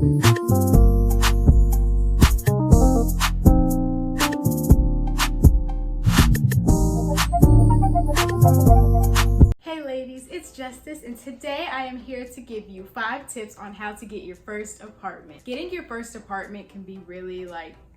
Hey ladies, it's Justice, and today I am here to give you 5 tips on how to get your first apartment. Getting your first apartment can be really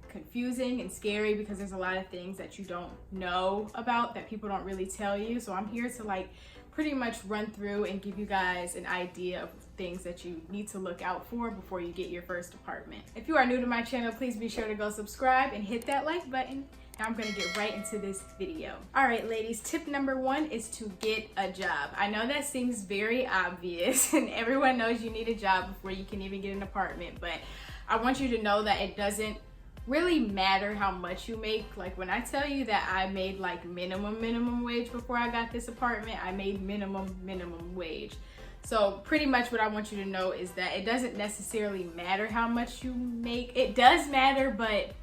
confusing and scary because there's a lot of things that you don't know about that people don't really tell you. So I'm here to pretty much run through and give you guys an idea of things that you need to look out for before you get your first apartment. If you are new to my channel, please be sure to go subscribe and hit that like button. Now I'm gonna get right into this video. All right, ladies, tip number 1 is to get a job. I know that seems very obvious and everyone knows you need a job before you can even get an apartment, but I want you to know that it doesn't really matter how much you make. Like when I tell you that I made minimum wage before I got this apartment, I made minimum wage. So pretty much what I want you to know is that it doesn't necessarily matter how much you make. It does matter, but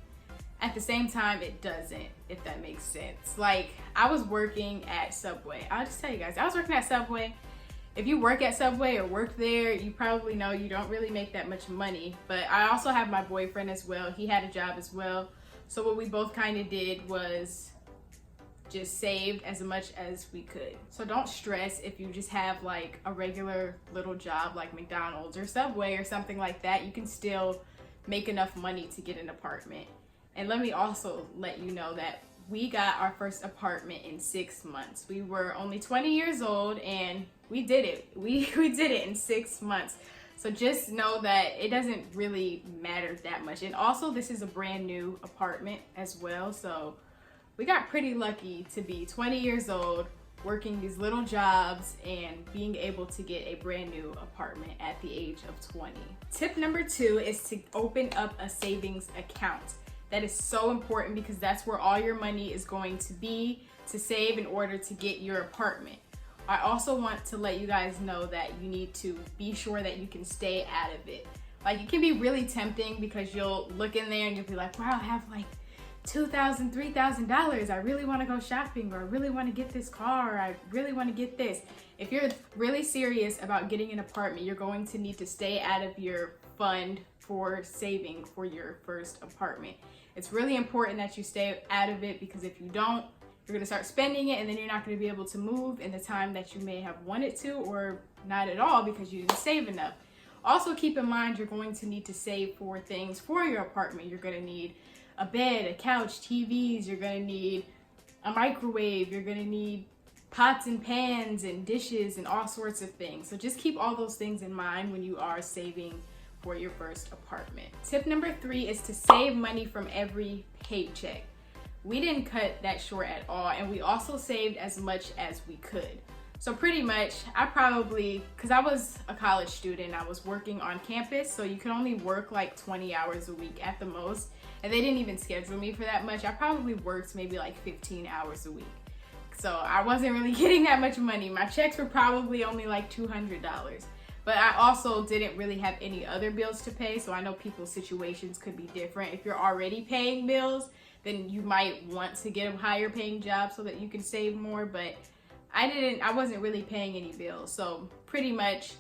at the same time, it doesn't, if that makes sense. I was working at Subway. I'll just tell you guys, I was working at Subway. If you work at Subway or work there, you probably know you don't really make that much money. But I also have my boyfriend as well. He had a job as well. So what we both kind of did was just saved as much as we could. So don't stress if you just have a regular little job like McDonald's or Subway or something like that. You can still make enough money to get an apartment. And let me also let you know that we got our first apartment in 6 months. We were only 20 years old and we did it. We did it in 6 months. So just know that it doesn't really matter that much. And also this is a brand new apartment as well. So we got pretty lucky to be 20 years old, working these little jobs and being able to get a brand new apartment at the age of 20. Tip number 2 is to open up a savings account. That is so important because that's where all your money is going to be to save in order to get your apartment. I also want to let you guys know that you need to be sure that you can stay out of it. It can be really tempting because you'll look in there and you'll be like, wow, I have $2,000, $3,000. I really want to go shopping, or I really want to get this car, or I really want to get this. If you're really serious about getting an apartment, you're going to need to stay out of your fund for saving for your first apartment. It's really important that you stay out of it because if you don't, you're gonna start spending it and then you're not gonna be able to move in the time that you may have wanted to, or not at all because you didn't save enough. Also keep in mind you're going to need to save for things for your apartment. You're gonna need a bed, a couch, TVs, you're gonna need a microwave, you're gonna need pots and pans and dishes and all sorts of things. So just keep all those things in mind when you are saving for your first apartment. Tip number 3 is to save money from every paycheck. We didn't cut that short at all, and we also saved as much as we could. So pretty much, because I was a college student, I was working on campus, so you can only work 20 hours a week at the most, and they didn't even schedule me for that much. I probably worked maybe 15 hours a week. So I wasn't really getting that much money. My checks were probably only $200. But I also didn't really have any other bills to pay, so I know people's situations could be different. If you're already paying bills, then you might want to get a higher paying job so that you can save more, but I wasn't really paying any bills. So pretty much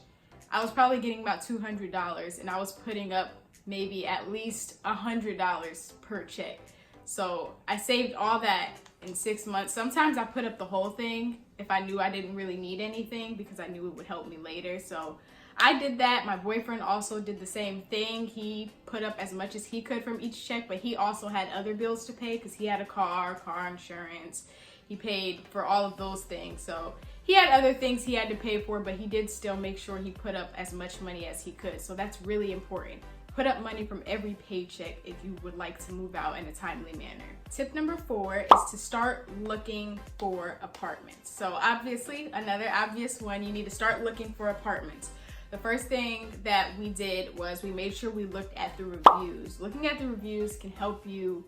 I was probably getting about $200 and I was putting up maybe at least $100 per check. So I saved all that in 6 months. Sometimes I put up the whole thing if I knew I didn't really need anything because I knew it would help me later. So I did that. My boyfriend also did the same thing. He put up as much as he could from each check, but he also had other bills to pay because he had a car insurance. He paid for all of those things. So he had other things he had to pay for, but he did still make sure he put up as much money as he could. So that's really important. Put up money from every paycheck if you would like to move out in a timely manner. Tip number 4 is to start looking for apartments. So obviously, another obvious one, you need to start looking for apartments. The first thing that we did was we made sure we looked at the reviews. Looking at the reviews can help you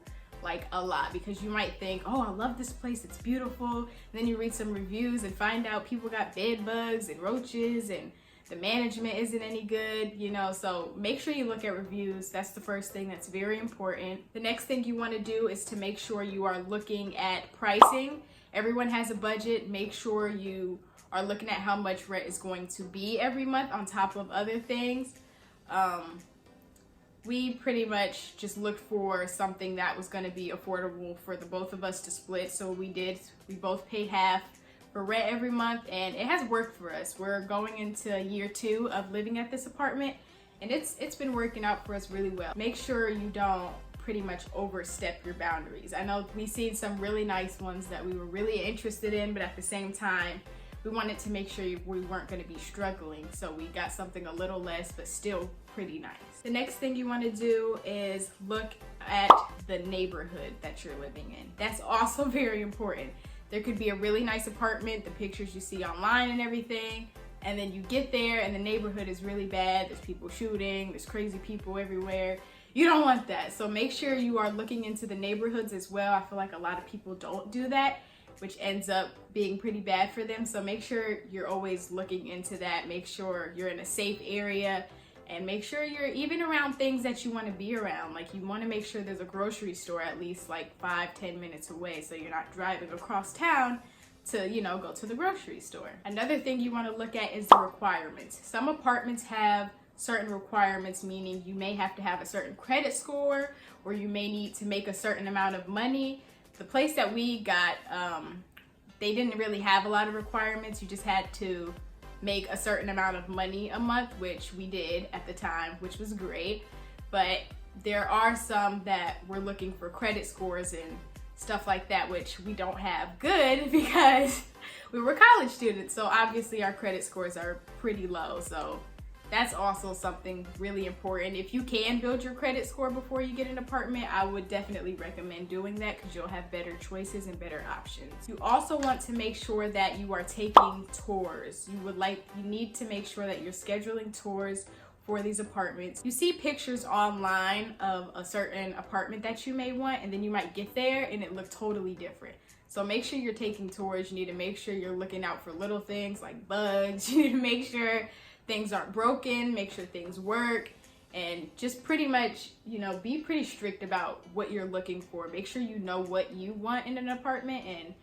a lot because you might think, oh, I love this place, it's beautiful. And then you read some reviews and find out people got bed bugs and roaches and the management isn't any good, so make sure you look at reviews. That's the first thing that's very important. The next thing you want to do is to make sure you are looking at pricing. Everyone has a budget. Make sure you are looking at how much rent is going to be every month on top of other things. we pretty much just looked for something that was going to be affordable for the both of us to split. So we both paid half for rent every month, and it has worked for us. We're going into year 2 of living at this apartment, and it's been working out for us really well. Make sure you don't pretty much overstep your boundaries. I know we've seen some really nice ones that we were really interested in, but at the same time, we wanted to make sure we weren't going to be struggling, so we got something a little less but still pretty nice. The next thing you want to do is look at the neighborhood that you're living in. That's also very important. There could be a really nice apartment, the pictures you see online and everything, and then you get there and the neighborhood is really bad. There's people shooting, there's crazy people everywhere. You don't want that. So make sure you are looking into the neighborhoods as well. I feel like a lot of people don't do that, which ends up being pretty bad for them. So make sure you're always looking into that. Make sure you're in a safe area, and make sure you're even around things that you want to be around. Like, you want to make sure there's a grocery store at least like 5-10 minutes away, so you're not driving across town to, you know, go to the grocery store. Another thing you want to look at is the requirements. Some apartments have certain requirements, meaning you may have to have a certain credit score, or you may need to make a certain amount of money. The place that we got, they didn't really have a lot of requirements. You just had to make a certain amount of money a month, which we did at the time, which was great. But there are some that were looking for credit scores and stuff like that, which we don't have good because we were college students. So obviously our credit scores are pretty low. So that's also something really important. If you can build your credit score before you get an apartment, I would definitely recommend doing that because you'll have better choices and better options. You also want to make sure that you are taking tours. You need to make sure that you're scheduling tours for these apartments. You see pictures online of a certain apartment that you may want, and then you might get there and it looks totally different. So make sure you're taking tours. You need to make sure you're looking out for little things like bugs. You need to make sure things aren't broken, make sure things work, and just pretty much, you know, be pretty strict about what you're looking for. Make sure you know what you want in an apartment, and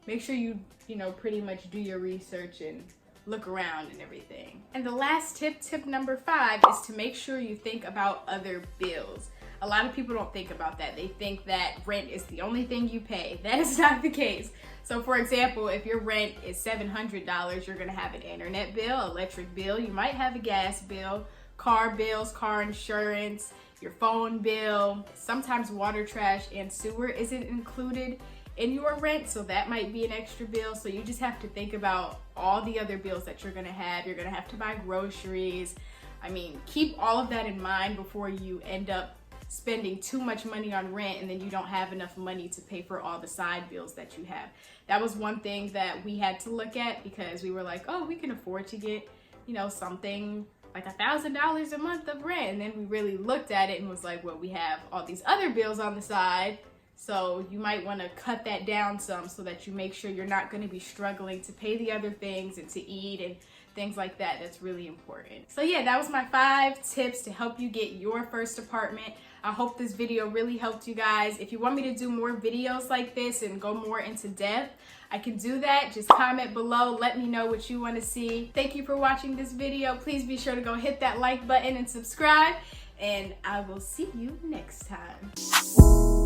make sure you know, pretty much do your research and look around and everything. And the last tip number 5, is to make sure you think about other bills. A lot of people don't think about that. They think that rent is the only thing you pay. That is not the case. So for example, if your rent is $700, you're gonna have an internet bill, electric bill, you might have a gas bill, car bills, car insurance, your phone bill. Sometimes water, trash, and sewer isn't included in your rent, so that might be an extra bill. So you just have to think about all the other bills that you're gonna have. You're gonna have to buy groceries. I mean, keep all of that in mind before you end up spending too much money on rent and then you don't have enough money to pay for all the side bills that you have. That was one thing that we had to look at, because we were like, oh, we can afford to get, you know, something like $1,000 a month of rent. And then we really looked at it and was like, well, we have all these other bills on the side, so you might want to cut that down some so that you make sure you're not going to be struggling to pay the other things and to eat and things like that. That's really important. So yeah, that was my 5 tips to help you get your first apartment. I hope this video really helped you guys. If you want me to do more videos like this and go more into depth, I can do that. Just comment below. Let me know what you want to see. Thank you for watching this video. Please be sure to go hit that like button and subscribe. And I will see you next time.